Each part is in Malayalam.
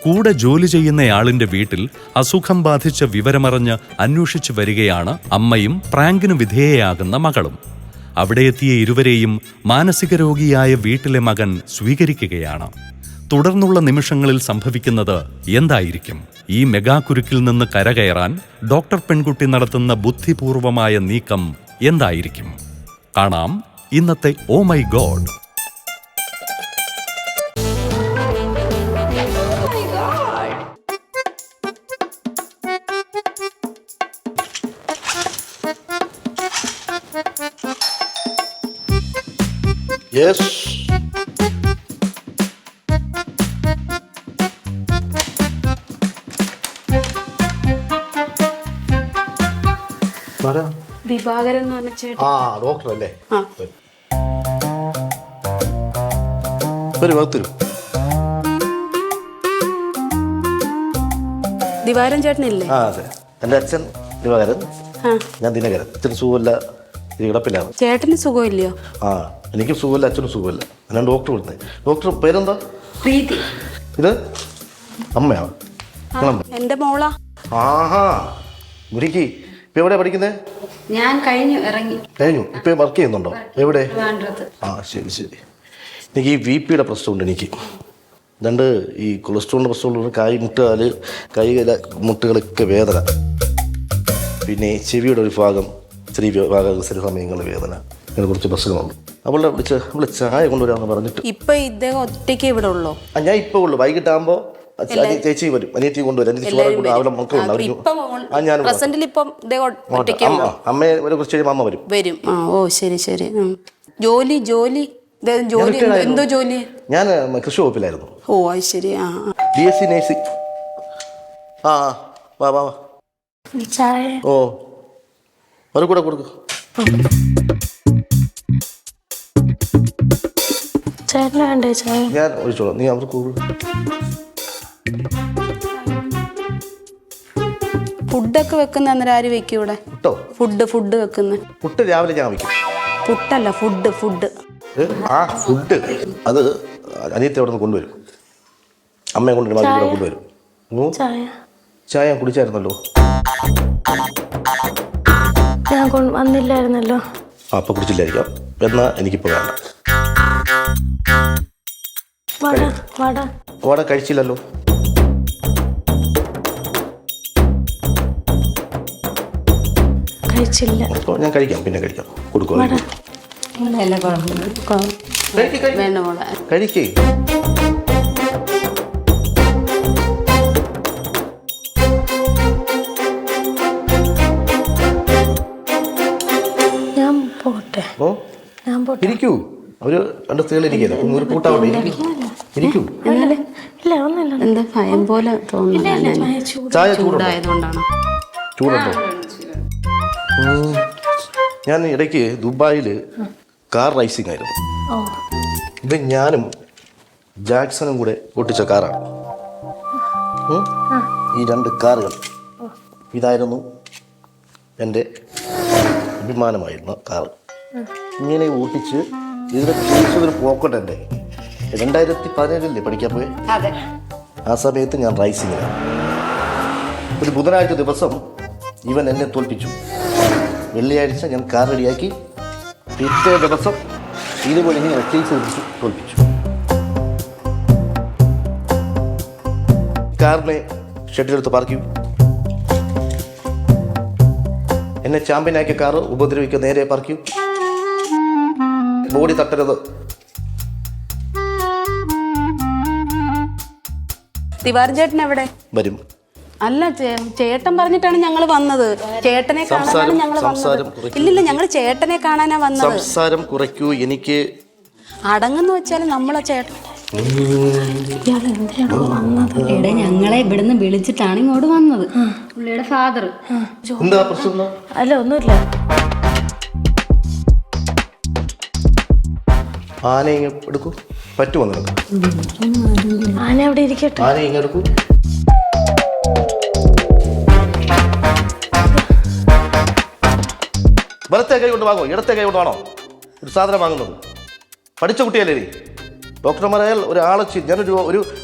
കൂടെ ജോലി ചെയ്യുന്നയാളിന്റെ വീട്ടിൽ അസുഖം ബാധിച്ച വിവരമറിഞ്ഞ് അന്വേഷിച്ചു വരികയാണ് അമ്മയും പ്രാങ്കിനു വിധേയയാകുന്ന മകളും. അവിടെ എത്തിയ ഇരുവരെയും മാനസിക രോഗിയായ വീട്ടിലെ മകൻ സ്വീകരിക്കുകയാണ്. തുടർന്നുള്ള നിമിഷങ്ങളിൽ സംഭവിക്കുന്നത് എന്തായിരിക്കും? ഈ മെഗാകുരുക്കിൽ നിന്ന് കരകയറാൻ ഡോക്ടർ പെൺകുട്ടി നടത്തുന്ന ബുദ്ധിപൂർവമായ നീക്കം എന്തായിരിക്കും? കാണാം ഇന്നത്തെ oh my god. Yes, Divakaran എന്ന് പറഞ്ഞ ചേട്ടൻ. ആ ഡോക്ടർ അല്ലേ? ആ. ഒരു വകുത്തരും. ദിവാകരൻ ചേട്ടനില്ലേ? ആ അതെ, എൻ്റെ അച്ഛൻ ദിവാകരൻ, ആ. ഞാൻ ദിനകരൻ. അച്ഛന് സുഖമില്ല, കിടപ്പിലാണ്. ചേട്ടന് സുഖമില്ലയോ? ആ, എനിക്കും സുഖമില്ല, അച്ഛനും സുഖമില്ല. ഞാൻ ഡോക്ടർ വിടുന്നത്. ഡോക്ടർ പേരെന്താ? പ്രീതി. ഇത് അമ്മയാണ്. എന്റെ മോളാ. ആഹാ, മുരിക്കി. ഇപ്പൊ എവിടെയാ പഠിക്കുന്നത്? ഞാൻ കഴിഞ്ഞു കഴിഞ്ഞു. ഇപ്പൊ വർക്ക് ചെയ്യുന്നുണ്ടോ? എവിടെ? ആ ശരി ശരി. എനിക്ക് ഈ VPയുടെ പ്രശ്നമുണ്ട്. എനിക്ക് രണ്ട് ഈ കൊളസ്ട്രോളിൻ്റെ പ്രശ്നമുള്ള കൈ മുട്ടുകാല്, കൈ മുട്ടുകളൊക്കെ വേദന, പിന്നെ ചെവിയുടെ ഒരു ഭാഗം, ചെറിയ ഭാഗം ചില സമയങ്ങളിൽ വേദന, അങ്ങനെ കുറച്ച് പ്രശ്നങ്ങളുണ്ട്. അവളെ അവളെ ചായ കൊണ്ടുവരാമെന്ന് പറഞ്ഞിട്ട്. ഇപ്പൊ ഇദ്ദേഹം ഒറ്റയ്ക്ക് ഇവിടെ ഉള്ളോ? ഞാൻ ഇപ്പൊ ഉള്ളു. വൈകിട്ടാകുമ്പോ ചേച്ചി വരും, അനിയത്തി കൊണ്ടുവരും. അവളെ മക്കളുണ്ട്. അമ്മയെ കുറച്ച് കഴിയുമ്പോൾ അമ്മ വരും. ഓ ശരി ശരി. ജോലി ജോലി ജോലി എന്തോ ജോലി? ഞാൻ കൃഷി വകുപ്പിലായിരുന്നു. ഓ അത് ശരി. BSc nursing. ആ വാ വാ വാ. ഓ ഒരു കൂടെ കൊടുക്കും. ഞാൻ ഒഴിച്ചോളാം, നീ അവർക്ക് ഫുഡൊക്കെ വെക്കുന്ന അന്നേരം ആര് വെക്കും ഇവിടെ? ഫുഡ് വെക്കുന്ന പുട്ട് രാവിലെ ഞാൻ വയ്ക്കും. പുട്ടല്ല, ഫുഡ്. ആ ഫുഡ് അത് അനിയത്തി അവിടെ നിന്ന് കൊണ്ടുവരും. അമ്മയെ കൊണ്ടുവരും. ചായ കുടിച്ചായിരുന്നല്ലോ. ഞാൻ വന്നില്ലായിരുന്നല്ലോ. അപ്പൊ കുടിച്ചില്ലായിരിക്കാം. എന്നാ എനിക്കിപ്പോ വേണ്ട. വട കഴിച്ചില്ലല്ലോ. കഴിച്ചില്ല. ഞാൻ കഴിക്കാം, പിന്നെ കഴിക്കാം. കൊടുക്കോ? കഴിക്കേ. ഇരിക്കൂ. ഒരു രണ്ട് സ്ത്രീകൾ ഇരിക്കല്ലോ. ഒരു കൂട്ടാവട്ടെ. ഇരിക്കൂ. എന്താ ഭയം പോലെ തോന്നുന്നു. ചായ ചൂടായതുകൊണ്ടാണ്. ചൂടുണ്ടോ? ഞാൻ ഇടയ്ക്ക് ദുബായില് കാർ റൈസിംഗ് ആയിരുന്നു. ഇത് ഞാനും ജാക്സണും കൂടെ ഓട്ടിച്ച കാറാണ്. ഈ രണ്ട് കാറുകൾ, ഇതായിരുന്നു എൻ്റെ അഭിമാനമായിരുന്ന കാറ്. ഇങ്ങനെ ഓട്ടിച്ച് ഇതിനെ ചോദിച്ചതൊരു പോക്കട്ട്. എൻ്റെ 2017 പഠിക്കാൻ പോയി. ആ സമയത്ത് ഞാൻ റൈസിങ്ങിലാണ്. ഒരു ബുധനാഴ്ച ദിവസം ഇവൻ എന്നെ തോൽപ്പിച്ചു. വെള്ളിയാഴ്ച ഞാൻ കാർ റെഡിയാക്കി. പിറ്റേ ദിവസം ഇതുപോലെ റെക്കീസ് തോൽപ്പിച്ചു. കാറിനെ ഷെഡിലെടുത്ത് പാർക്ക് ചെയ്യും. എന്നെ ചാമ്പ്യനാക്കിയ കാറ് ഉപദ്രവിക്കുക, നേരെ പാർക്ക് ചെയ്യും. ബോഡി തട്ടരുത്. ദിവാകരൻ ചേട്ടൻ എവിടെ? വരും. അല്ല, ചേട്ടൻ പറഞ്ഞിട്ടാണ് ഞങ്ങൾ വന്നത്. ചേട്ടനെ കാണാനാണ് ഞങ്ങൾ വന്നത്. ഇല്ലില്ല, ഞങ്ങൾ ചേട്ടനെ കാണാനാ വന്നത്. സംസാരം കുറയ്ക്കൂ. എനിക്ക് അടങ്ങെന്ന് വെച്ചാൽ നമ്മളെ ചേട്ടൻ ഞങ്ങളെ ഇവിടുന്ന് വിളിച്ചിട്ടാണ് ഇങ്ങോട്ട് വന്നത്. പുള്ളിയുടെ ഫാദർ. എന്താ പ്രശ്നം? അല്ല ഒന്നുമില്ല. ആന എടുക്കൂ. പറ്റുമോ നിനക്ക്? ആന അവിടെ ഇരിക്കട്ടെ. ആന ഇങ്ങെടുക്കൂ. വലത്തെ കൈ കൊണ്ട് വാങ്ങോ, ഇടത്തെ കൈ കൊണ്ട് ആണോ ഒരു സാധനം വാങ്ങുന്നത്? പഠിച്ച കുട്ടിയല്ലേ നീ? ഡോക്ടർമാരായാൽ ഒരാളെ ഞാനൊരു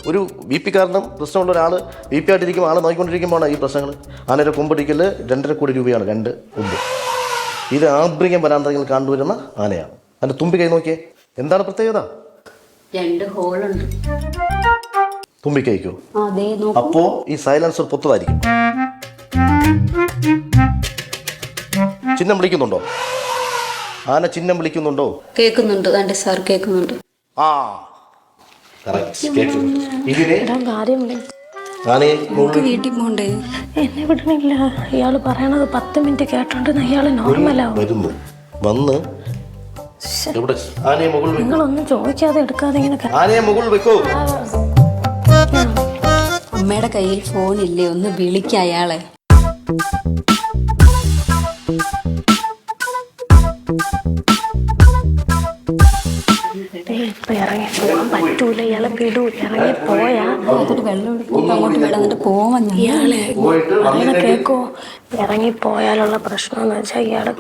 ഒരു ബി പി കാരണം പ്രശ്നമുള്ള ഒരാൾ ബി പി ആയിട്ടിരിക്കുമ്പോൾ ആൾ നോക്കിക്കൊണ്ടിരിക്കുമ്പോഴാണ് ഈ പ്രശ്നങ്ങൾ. ആനയുടെ കൊമ്പടിക്കൽ 2.5 കോടി രൂപയാണ് 2 കൊമ്പ്. ഇത് ആബ്രികം വരാന്തരങ്ങൾ കണ്ടുവരുന്ന ആനയാണ്. അതിൻ്റെ തുമ്പി കൈ നോക്കിയേ, എന്താണ് പ്രത്യേകത? 2 ഹോളുണ്ട്. തുമ്പിക്കൈക്കോ? അതെ, അപ്പോ ഈ സൈലൻസർ പൊത്തതായിരിക്കും. ചിഹ്നം വിളിക്കുന്നുണ്ടോ? ആന ചിഹ്നം വിളിക്കുന്നുണ്ടോ? കേൾക്കുന്നുണ്ട്. എൻ്റെ സാർ കേൾക്കുന്നുണ്ട്. ആ കറക്റ്റ് കേൾക്കുന്നു. ഇതിനെ കാര്യം ആനയെ വീട്ടിൽ പോണ്ടേ? എന്നെ വിടണില്ല. ഇയാള് പറയണത് 10 മിനിറ്റ് കേട്ടോണ്ട് ഇയാള് നോർമലാവും. വരുന്നു വന്ന് എവിടെ ആനയെ മുകളിൽ വെക്കൂ. നിങ്ങളൊന്നും ചോദിക്കാതെ എടുക്കാതെ ഇങ്ങനെ ആനയെ മുകളിൽ വെക്കൂ. അമ്മയുടെ കയ്യിൽ ഫോണില്ലേ? ഒന്ന് വിളിക്ക അയാളെ. ഇപ്പൊ ഇറങ്ങി പോവാൻ പറ്റൂല. ഇയാളെ വിടൂ. ഇറങ്ങി പോയാ വെള്ളം എടുക്കും അങ്ങോട്ട് വിടന്നിട്ട് പോവാൻ. ഇയാളെ പറയുന്ന കേക്കോ? ഇറങ്ങി പോയാലുള്ള പ്രശ്നം എന്ന് വെച്ചാൽ ഇയാള്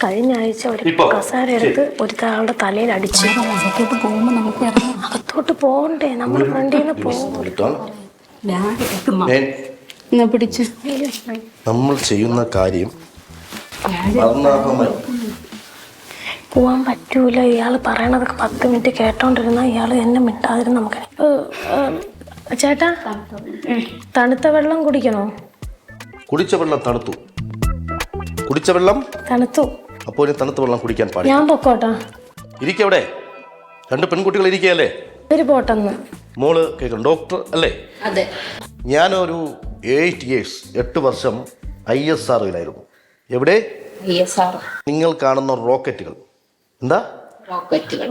കഴിഞ്ഞ ആഴ്ച ഒരു കസാര എടുത്ത് ഒരുത്താളുടെ തലയിൽ അടിച്ചു. അകത്തോട്ട് പോകുമ്പോ നമുക്ക് ഇറങ്ങാം. അകത്തോട്ട് പോകണ്ടേ? നമ്മൾ ഫ്രണ്ടിൽ നിന്ന് പോകും. പിടിച്ച് നമ്മൾ ചെയ്യുന്ന കാര്യം പോവാൻ പറ്റൂല. ഇയാള് പറയണതൊക്കെ 10 മിനിറ്റ് കേട്ടോണ്ടിരുന്ന ഇയാള് എന്നെ മിണ്ടാതിരുന്ന നമുക്ക്. ചേട്ടാ, തണുത്ത വെള്ളം കുടിക്കണോ? കുടിച്ച വെള്ളം തണുത്തു. കുടിച്ച വെള്ളം തണുത്തു. അപ്പോൾ ഇനി തണുത്ത വെള്ളം കുടിക്കാൻ പാടില്ല. ഞാൻ പൊക്കോട്ടാ. ഇരിക്കവിടെ 2 പെൺകുട്ടികൾ ഇരിക്കുകയല്ലേ? ഒരു പോട്ടെന്ന്. മോള് കേൾക്കണം. ഡോക്ടർ അല്ലേ? അതെ. ഞാനൊരു 8 years 8 വർഷം ISROയിലായിരുന്നു. എവിടെ? ISR. നിങ്ങൾ കാണുന്ന റോക്കറ്റുകൾ എന്താ? റോക്കറ്റുകൾ.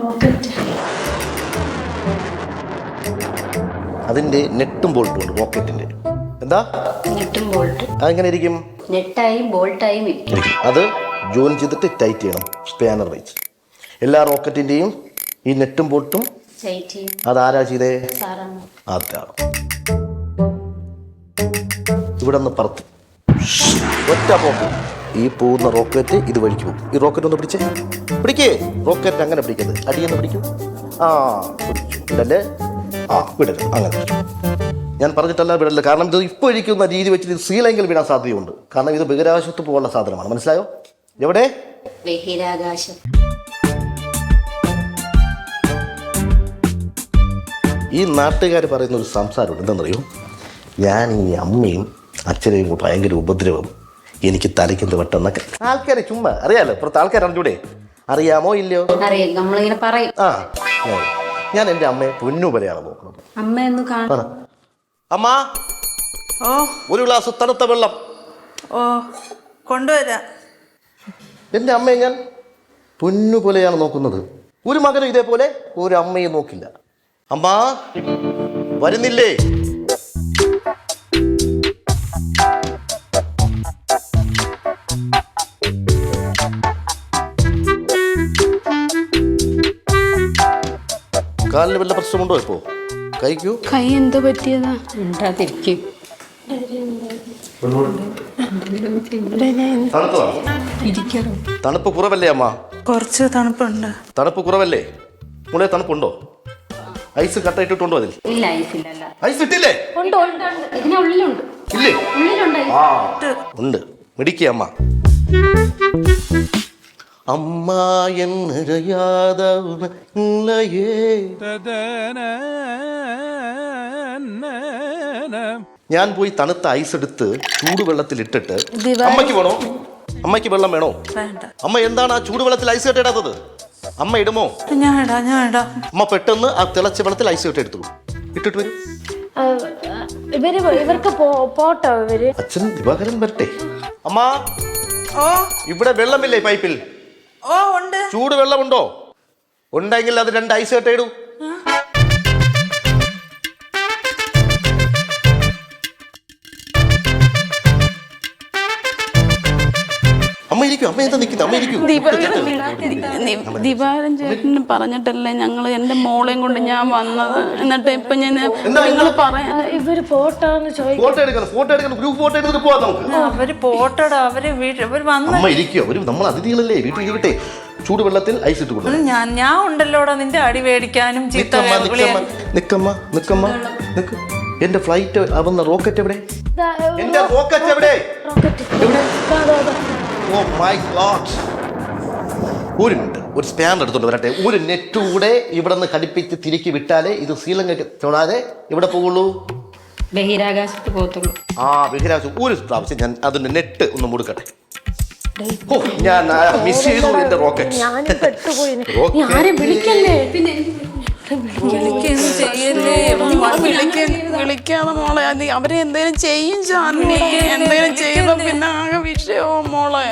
അതിന്റെ നെട്ടും ബോൾട്ടും ഉണ്ട്. റോക്കറ്റിന്റെ എന്താ? നെട്ടും ബോൾട്ടും. അതെങ്ങനെ ഇരിക്കും? നെട്ടായും ബോൾട്ടായും ഇരിക്കും. അത് ജോയിൻ ചെയ്തിട്ട് ടൈറ്റ് ചെയ്യണം സ്പാനർ വെച്ച്. എല്ലാ റോക്കറ്റിന്റെയും ഈ നെട്ടും ബോൾട്ടും അതാരാ ചെയ്തേ? അതാണ്. ഇവിടെ നിന്ന് പറത്ത് ഒറ്റ പോക്ക് ഈ പോകുന്ന റോക്കറ്റ് ഇത് വഴിക്ക് പോകും. ഈ റോക്കറ്റ് ഒന്ന് പിടിക്കേ. റോക്കറ്റ് അങ്ങനെ പിടിക്കരുത്, അടിയെന്ന് പിടിക്കും. ആ പിടിച്ചു. ഇടല്ലേ? ആ വിടരുത്. അങ്ങനെ പിടിച്ചു. ഞാൻ പറഞ്ഞിട്ടല്ല വിടല്ല. കാരണം ഇത് ഇപ്പോൾ ഇരിക്കുന്ന രീതി വെച്ചിട്ട് ശ്രീലങ്കയിൽ വിടാൻ സാധ്യതയുണ്ട്. കാരണം ഇത് ബഹിരാകാശത്ത് പോകാനുള്ള സാധനമാണ്. മനസ്സിലായോ? എവിടെ? ബഹിരാകാശം. ഈ നാട്ടുകാർ പറയുന്ന ഒരു സംസാരമുണ്ട്. എന്താണെന്നറിയോ? ഞാൻ ഈ അമ്മയും അച്ഛനെയും ഭയങ്കര ഉപദ്രവം, എനിക്ക് തലയ്ക്കെന്ത് വെട്ടെന്നൊക്കെ ആൾക്കാരെ ചുമ്മാ അറിയാലോ. പുറത്ത് ആൾക്കാർ അറിഞ്ഞൂടെ? അറിയാമോ ഇല്ലയോ? അറിയാം, നമ്മളിങ്ങനെ പറയും. ആ ഞാൻ എൻ്റെ അമ്മയെ പൊന്നു പോലെയാണ് നോക്കുന്നത്. അമ്മയൊന്ന് കാണാം. അമ്മ, ഒരു ഗ്ലാസ് തണുത്ത വെള്ളം. ഓ, കൊണ്ടുവരാം. എൻ്റെ അമ്മയെ ഞാൻ പൊന്നു പോലെയാണ് നോക്കുന്നത്. ഒരു മകനും ഇതേപോലെ ഒരു അമ്മയെ നോക്കില്ല. അമ്മ വരുന്നില്ലേ? കാലിന് വല്ല പ്രശ്നമുണ്ടോ? ഇപ്പോ കൈക്കൂ? കൈ എന്ത് പറ്റിയതാ? ഉണ്ടാതിരിക്കും. തണുപ്പ് കുറവല്ലേ അമ്മ? കുറച്ച് തണുപ്പുണ്ട്. തണുപ്പ് കുറവല്ലേ? മുളെ തണുപ്പുണ്ടോ? ഐസ് കട്ട ഇട്ടിട്ടുണ്ടോ അതിൽ? ഇല്ല, ഐസില്ല. ഐസ് ഇട്ടില്ലേ? ഇതിനുള്ളിലുണ്ട്. ഇല്ലേ? ഉള്ളിലുണ്ട്. ആ ഉണ്ട്. മിടിക്കേ അമ്മ. അമ്മ എന്നറിയാതെ ഞാൻ പോയി തണുത്ത ഐസ് എടുത്ത് ചൂടുവെള്ളത്തിൽ ഇട്ടിട്ട് അമ്മയ്ക്ക് വേണോ? അമ്മയ്ക്ക് വെള്ളം വേണോ? വേണ്ട. അമ്മ എന്താണ് ആ ചൂടുവെള്ളത്തിൽ ഐസ് കെട്ടിടാത്തത്? അമ്മ ഇടുമോ? ഞാൻ ഇടാം. അമ്മ പെട്ടെന്ന് ആ തിളച്ച വെള്ളത്തിൽ ഐസ് കെട്ടി ഇട്ടിട്ട് വരും. ഇവർക്ക് പോട്ടോ? ഇവര് അച്ഛൻ ദിവാകരൻ വരട്ടെ. അമ്മ, ഓ ഇവിടെ വെള്ളമില്ലേ പൈപ്പിൽ? ഓ ഉണ്ട്. ചൂടുവെള്ളമുണ്ടോ? ഉണ്ടെങ്കിൽ അത് 2 ഐസ് കെട്ടിയിടൂ. അമ്മ ഇരിക്കും. അമ്മ എന്താ നിൽക്കുന്നത്? അമ്മ ഇരിക്കും. ദിവാരൻ ചേട്ടന് പറഞ്ഞിട്ടല്ലേ ഞങ്ങൾ എൻ്റെ മോളെയും കൊണ്ട് ഞാൻ വന്നത്. എന്നിട്ട് ഇപ്പൊ ഞാൻ നിങ്ങൾ പറയാ ഇവര് പോട്ടോന്ന് ചോദിക്കും. ഫോട്ടോ എടുക്കണം. ഗ്രൂപ്പ് ഫോട്ടോ എടുത്തിട്ട് പോവാം നമുക്ക്. അവര് പോട്ടടാ. അവര് വന്ന് അമ്മ ഇരിക്കും. നമ്മൾ അതിഥികളല്ലേ, വീട്ടിൽ ഇരിക്കട്ടെ. ചൂടുവെള്ളത്തിൽ ഐസ് ഇട്ട് കൊടുക്കണം. ഞാൻ ഉണ്ടല്ലോടാ നിന്റെ അടി മേടിക്കാനും ചീത്ത നിക്കമ്മ. എന്റെ ഫ്ലൈറ്റ് ആവുന്ന റോക്കറ്റ് എവിടെ? എന്റെ റോക്കറ്റ് എവിടെ? Oh my god. ഒരു മിനിറ്റ്, ഒരു സ്പാനർ എടുത്തോണ്ട് വരട്ടെ. ഒരു നെറ്റ് കൂടെ ഇവിടെ നിന്ന് ഘടിപ്പിച്ച് തിരിക്കി വിട്ടാലേ ഇത് ശ്രീലങ്കയ്ക്ക് തൊടാതെ ഇവിടെ പോകുള്ളൂ. ബഹിരാകാശത്ത് പോകത്തുള്ളൂ. ബഹിരാകാശം. ഒരു പ്രാവശ്യം ഞാൻ അതിന്റെ നെറ്റ് ഒന്ന് മുടുക്കട്ടെ. ഞാൻ മിസ് ചെയ്തു എന്റെ റോക്കറ്റ്. വിളിക്കാതെ മോളെ. അവരെ എന്തേലും ചെയ്യും ചാന്നി. എന്തേലും ചെയ്ത പിന്നെ ആകെ വിഷയമോ മോളെ.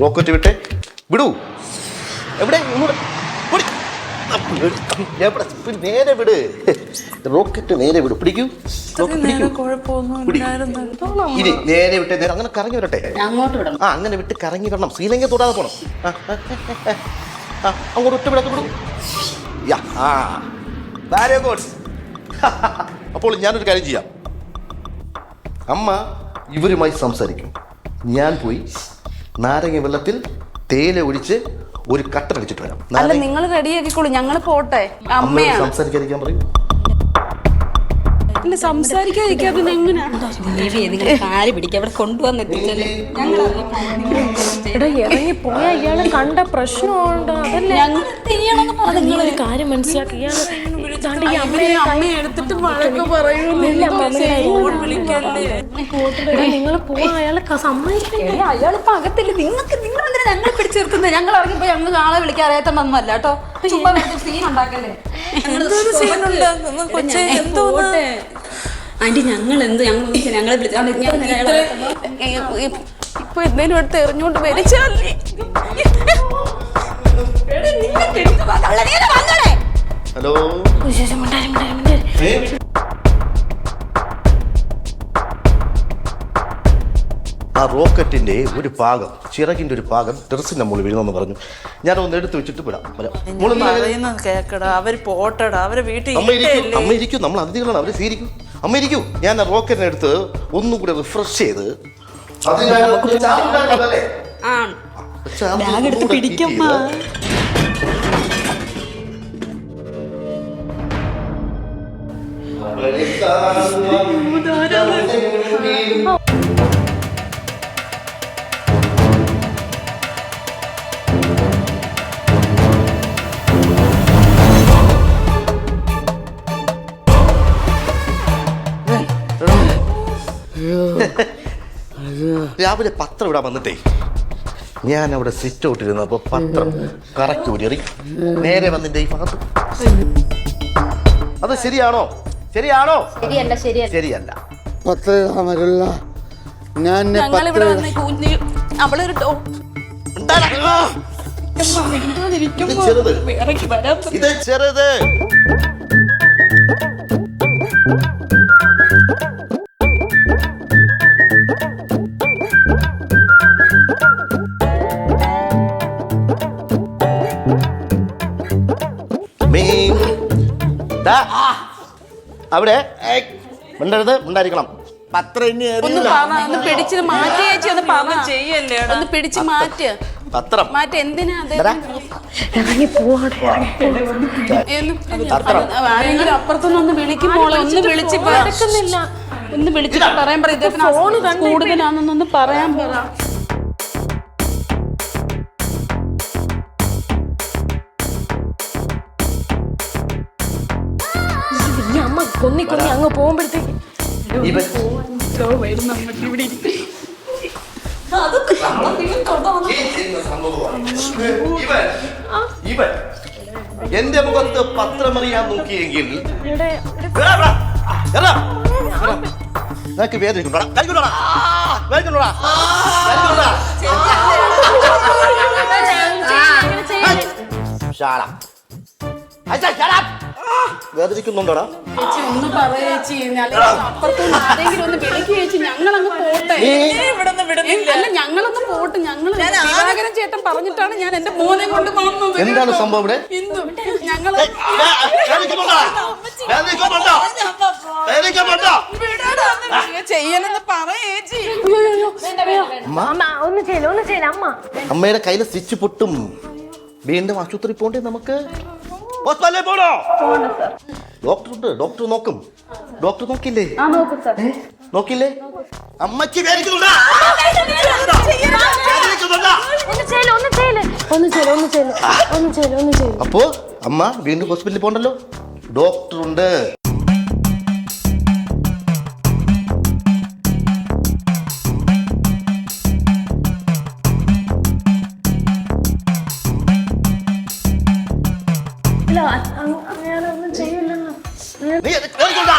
റോക്കറ്റ് വിട്ടെ. വിടൂ. എവിടെ? നേരെ വിട്. റോക്കറ്റ് നേരെ വിട്. പിടിക്കൂ. ഇനി നേരെ വിട്ടേ. നേരെ അങ്ങനെ കറങ്ങി വരട്ടെ. അങ്ങനെ വിട്ട് കറങ്ങി വരണം. ശ്രീലങ്ക തൊടാതെ പോണം. അങ്ങോട്ട് ഒറ്റ വിടത്ത് വിടും. Very good. അപ്പോൾ ഞാനൊരു കാര്യം ചെയ്യാം. അമ്മ ഇവരുമായി സംസാരിക്കും. ഞാൻ പോയി നാരങ്ങ വെള്ളത്തിൽ തേയില ഒഴിച്ച് ഒരു കട്ട അടിച്ചിട്ട് വരാം. അല്ല, നിങ്ങൾ റെഡിയാക്കിക്കോളൂ, ഞങ്ങൾ പോട്ടെ. അമ്മയാണ് സംസാരിക്കാതിരിക്കാൻ പറയും. അല്ല, സംസാരിക്കാതിരിക്കാതെ എങ്ങനെയാ? കാല് പിടിക്കുക, അവിടെ കൊണ്ടുവന്നെത്തിച്ചല്ലേ. ഇറങ്ങി പോയ ഇയാള് കണ്ട പ്രശ്നമുണ്ടോ? അതല്ലേ നിങ്ങളൊരു കാര്യം മനസ്സിലാക്കി. ഇയാള് അമ്മയെ എടുത്തിട്ട് വഴക്ക് പറയുന്നില്ല. നിങ്ങൾ പോവാ. അയാളെ സമ്മതിക്കില്ല. അയാളിപ്പോ അകത്തില്ല. നിങ്ങൾക്ക് നിങ്ങളെന്തിനാ ഞങ്ങളെ പിടിച്ചെടുക്കുന്നത്? ഞങ്ങൾ ഇറങ്ങിപ്പോ ഞങ്ങൾ ആളെ വിളിക്കാൻ അറിയാത്തതൊന്നുമല്ല കേട്ടോ. ചുമ്മാ സീൻ ഉണ്ടാക്കല്ലേ. ആന്റി, ഞങ്ങൾ ഞങ്ങളെ ഇപ്പൊ എന്തേലും എടുത്ത് എറിഞ്ഞോണ്ട് വലിച്ചല്ലേ. ഹലോ. ആ റോക്കറ്റിന്റെ ഒരു ഭാഗം, ചിറകിന്റെ ഒരു ഭാഗം ടെറസിന്റെ മുകളിൽ വീഴുന്നെന്ന് പറഞ്ഞു. ഞാനൊന്ന് എടുത്ത് വെച്ചിട്ട് വിടാം. കേക്കടാ, അവര് പോട്ടടാ. അവരെ വീട്ടിൽ അമ്മ ഇരിക്കും. നമ്മൾ അതിഥികളാണ്, അവര് സ്വീകരിക്കും. അമ്മ ഇരിക്കും. ഞാൻ ആ റോക്കറ്റിനെ എടുത്ത് ഒന്നും കൂടെ റിഫ്രഷ് ചെയ്ത് പിടിക്കമ്മ. രാവിലെ പത്രം ഇടാൻ വന്നിട്ടേ ഞാൻ അവിടെ സിറ്റ് ഔട്ടിരുന്നപ്പോ പത്രം കറക്റ്റ് ഊരി നേരെ വന്നിന്റെ ഈ ഭാഗത്ത്. അത് ശരിയാണോ? ശരിയല്ല. ഇത് ചെറുത്. അവിടെ മിണ്ടരുത്, മിണ്ടായിരിക്കണം. പത്രം പിടിച്ച് മാറ്റി ചേച്ചി. ഒന്ന് പിടിച്ച് മാറ്റ്. പത്രം മാറ്റി. എന്തിനാ ഇറങ്ങി പോവാടെ. ആരെങ്കിലും അപ്പുറത്തുനിന്ന് ഒന്ന് വിളിക്കുമ്പോൾ ഒന്ന് വിളിച്ച് പഴക്കുന്നില്ല. ഒന്ന് വിളിച്ചിട്ട് പറയാൻ പറ. ഇദ്ദേഹത്തിന് കൂടുതലാണെന്നൊന്ന് പറയാൻ പറ. ഈ അമ്മ കൊന്നി അങ്ങ് പോകുമ്പോഴത്തേക്ക് എന്റെ മുഖത്ത് പത്രമറിയാൻ നോക്കിയെങ്കിൽ നിനക്ക് വേദനിക്കുണ്ടോടാ? വേദനിക്കുന്നുണ്ടോടാ? ചേച്ചി ഒന്ന് പറയാ ചേച്ചി. അപ്പുറത്തുനിന്ന് ആരെങ്കിലും ഒന്ന് വിളിക്കുക ചേച്ചി. ഞങ്ങളങ്ങ് പോട്ടെ. അല്ല, ഞങ്ങളൊന്ന് പോട്ടെ. ഞങ്ങൾ ശങ്കരൻ ചേട്ടൻ പറഞ്ഞിട്ടാണ് ഞാൻ എന്റെ മോനെ കൊണ്ട് വന്നത്. എന്താണ് സംഭവം ഇവിടെ? ഇന്ന് ഞങ്ങള് ചെയ്യലെന്ന് പറയേച്ചി. അമ്മ ഒന്ന് ചെയ്യില്ല അമ്മ. അമ്മയുടെ കയ്യിലെ സ്റ്റിച്ച് പൊട്ടും. വീണ്ടും ആശുപത്രി പോണ്ടേ നമുക്ക്? ഹോസ്പിറ്റലിൽ പോണോ? ഡോക്ടർ ഉണ്ട്, ഡോക്ടർ നോക്കും. ഡോക്ടർ നോക്കില്ലേ? നോക്കില്ലേ? അമ്മയ്ക്ക് വേദനിക്കുന്നുണ്ടാ? അപ്പോ അമ്മ വീണ്ടും ഹോസ്പിറ്റലിൽ പോണ്ടല്ലോ. ഡോക്ടർ ഉണ്ട്. നീ വേദനിക്കുന്നുണ്ടാ?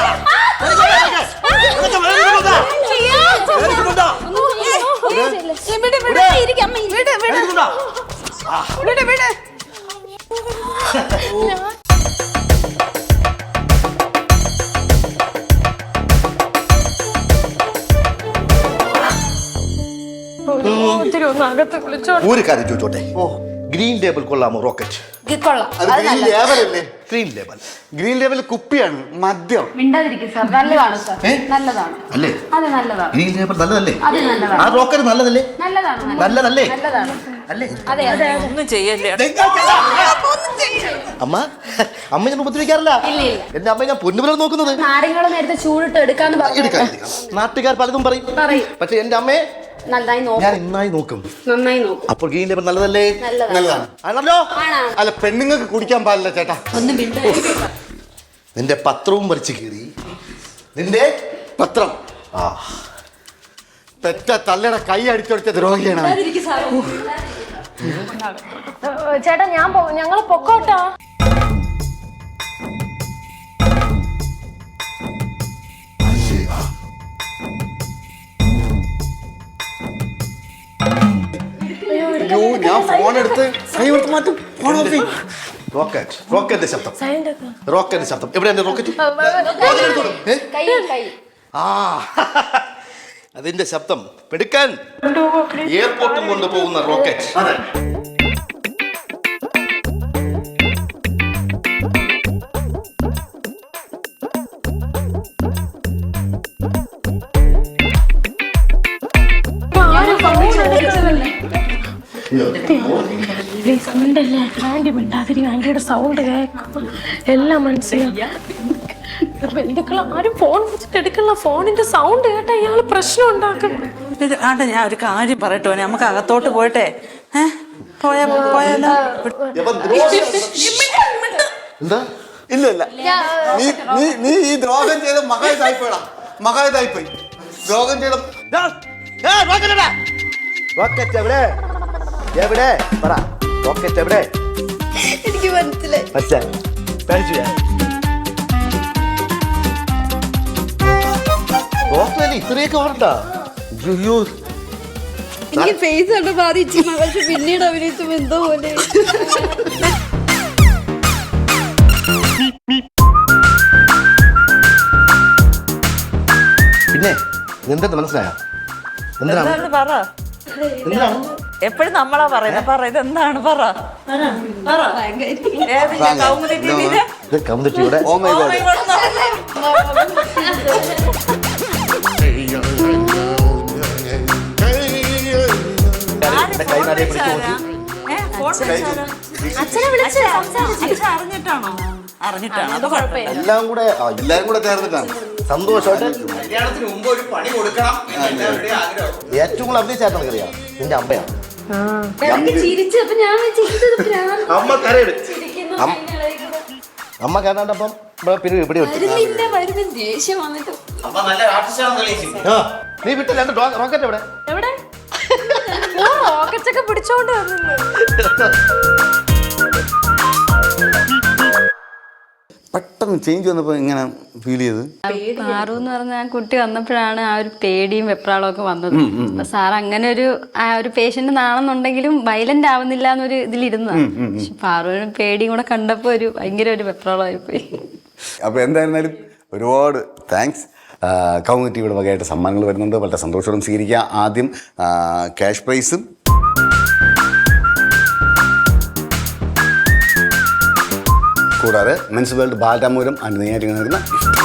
ഒരു കാര്യം ചോദിച്ചോട്ടെ, ഗ്രീൻ ലേബൽ കൊള്ളാമോ? റോക്കറ്റ് ഗ്രീൻ ലേബൽ കുപ്പിയാണ്, മദ്യം. മിണ്ടാതിരിക്കും സാർ, നല്ലതാണ് സാർ, നല്ലതാണ്. അല്ലേ? അത് നല്ലതാണ്. ഗ്രീൻ ലേബൽ നല്ലതല്ലേ? അത് നല്ലതാണ്. ആ റോക്കറ്റ് നല്ലതല്ലേ? നല്ലതാണ്. നല്ലതല്ലേ? നല്ലതാണ്. അല്ലേ? അതെ അതെ. ഒന്നും ചെയ്യല്ലേ അമ്മ, അമ്മ ഞാൻ ഉപദ്രവിക്കാറില്ല. എന്റെ അമ്മ ഞാൻ പൊന്നുപോലെ നോക്കുന്നത്. നാരങ്ങൾ നേരത്തെ ചൂടിട്ട് എടുക്കാന്ന് പറഞ്ഞു. നാട്ടുകാർ പലതും പറയും, പക്ഷെ എന്റെ അമ്മയെ നന്നായി നോക്കും. ഞാൻ നന്നായി നോക്കും. നന്നായി നോക്കും. അപ്പോൾ ഗ്രീൻ ലേബൽ നല്ലതല്ലേ? നല്ലതാണ്. ആണല്ലോ? അല്ല, പെണ്ണുങ്ങൾക്ക് കുടിക്കാൻ പാടില്ല ചേട്ടാ. ഒന്ന് മിണ്ടാതിരിക്കും. നിന്റെ പത്രവും വലിച്ചു കീറി. നിന്റെ പത്രം പെറ്റ തള്ളയുടെ കൈ അടിച്ചൊടിച്ച ദ്രോഹിയാണ്. ചേട്ടാ ഞങ്ങൾ പൊക്കോട്ടാ. അയ്യോ, ഞാൻ ഫോൺ എടുത്ത് കൈ കൊടുത്ത് മാറ്റും. ഫോൺ ഓഫ് ചെയ്യും. റോക്കറ്റിന്റെ ശബ്ദം. റോക്കറ്റിന്റെ ശബ്ദം. എവിടെ എന്റെ റോക്കറ്റ്? ആ, അതിന്റെ ശബ്ദം പെടുക്കാൻ എയർപോർട്ടിൽ കൊണ്ടുപോകുന്ന റോക്കറ്റ്. ആന്റിയുടെ സൗണ്ട് കേൾക്കും, എല്ലാം മനസ്സിലാവും. ആരും ഫോൺ വെച്ചിട്ട് എടുക്കല. ഫോണിന്റെ സൗണ്ട് കേട്ടാ ഇയാള് പ്രശ്നം ഉണ്ടാക്കും. ആട്ടെ, ഞാൻ ഒരു കാര്യം പറയട്ടോ, നമുക്ക് അകത്തോട്ട് പോയിട്ടെ പോയാലോ? എന്താ? ഇല്ല നീ ഈ ദ്രോഹം ചെയ്ത മഹായതായിപ്പോടാ. മഹായതായിപ്പോയി ദ്രോഹം ചെയ്ത. റോക്കറ്റ് എവിടെ? എവിടെ പറ? റോക്കറ്റ് എവിടെ? എനിക്ക് മനസ്സിലായി. ഇത്രയൊക്കെ വേണ്ട. എനിക്ക് ഫേസ് കണ്ട് ബാധിച്ചു, പക്ഷെ പിന്നീട് അഭിനയിച്ചപ്പോ എന്തോ പോലെ. പിന്നെ എന്തെന്ന് മനസ്സിലായോ? എന്തിനാണ് പറ. എന്തിനാണ് എപ്പോഴും നമ്മളാ പറയുന്നത്. പറ, ഇതെന്താണ്? പറ. കൗമുദിറ്റിയുടെ ഓ മൈ ഗോഡ്. കൈനാടിയെ പിടിച്ചു നോക്കി. അറിഞ്ഞിട്ടാണോ? അത് കുഴപ്പമില്ല. എല്ലാം കൂടെ എല്ലാരും കൂടെ ചേർന്നിട്ടാണ്. സന്തോഷമായിട്ട് കല്യാണത്തിന് മുമ്പ് ഒരു പണി കൊടുക്കണം. ഏറ്റവും കൂടുതൽ അഭിനയിച്ചാൽ അറിയാം നിന്റെ അമ്മയാണ്. ചിരിച്ചപ്പോ ഞാൻ അമ്മ കരയുടെ അമ്മ കരണ്ടപ്പം പിന്നെ ഇവിടെ വരുന്ന ദേഷ്യം വന്നിട്ട് നീ വിട്ട് രണ്ട് റോക്കറ്റ് എവിടെ? എവിടെ റോക്കറ്റൊക്കെ പിടിച്ചോണ്ട് വന്നു. പെട്ടെന്ന് ചേഞ്ച് വന്നപ്പോ ഇങ്ങനെ ഫീൽ ചെയ്ത്. പാറു എന്ന് പറഞ്ഞ ആ കുട്ടി വന്നപ്പോഴാണ് ആ ഒരു പേടിയും വെപ്രാളവും ഒക്കെ വന്നത്. അപ്പൊ സാർ അങ്ങനെ ഒരു പേഷ്യന്റ് നാണെന്നുണ്ടെങ്കിലും വയലന്റ് ആവുന്നില്ല എന്നൊരു ഇതിലിരുന്നതാണ്. പക്ഷെ പാറുവിന് പേടിയും കൂടെ കണ്ടപ്പോ ഭയങ്കര ഒരു വെപ്രാളമായി പോയി. അപ്പൊ എന്തായിരുന്നാലും ഒരുപാട് താങ്ക്സ്. കൗമുദി ടിവിയുടെ വകയായിട്ട് സമ്മാനങ്ങൾ വരുന്നുണ്ട്. വളരെ സന്തോഷത്തോടെ സ്വീകരിക്കുക. ആദ്യം ക്യാഷ് പ്രൈസും കൂടാതെ men's world Balaramapuram and Neyyattinkara നൽകുന്ന ഗിഫ്റ്റ്.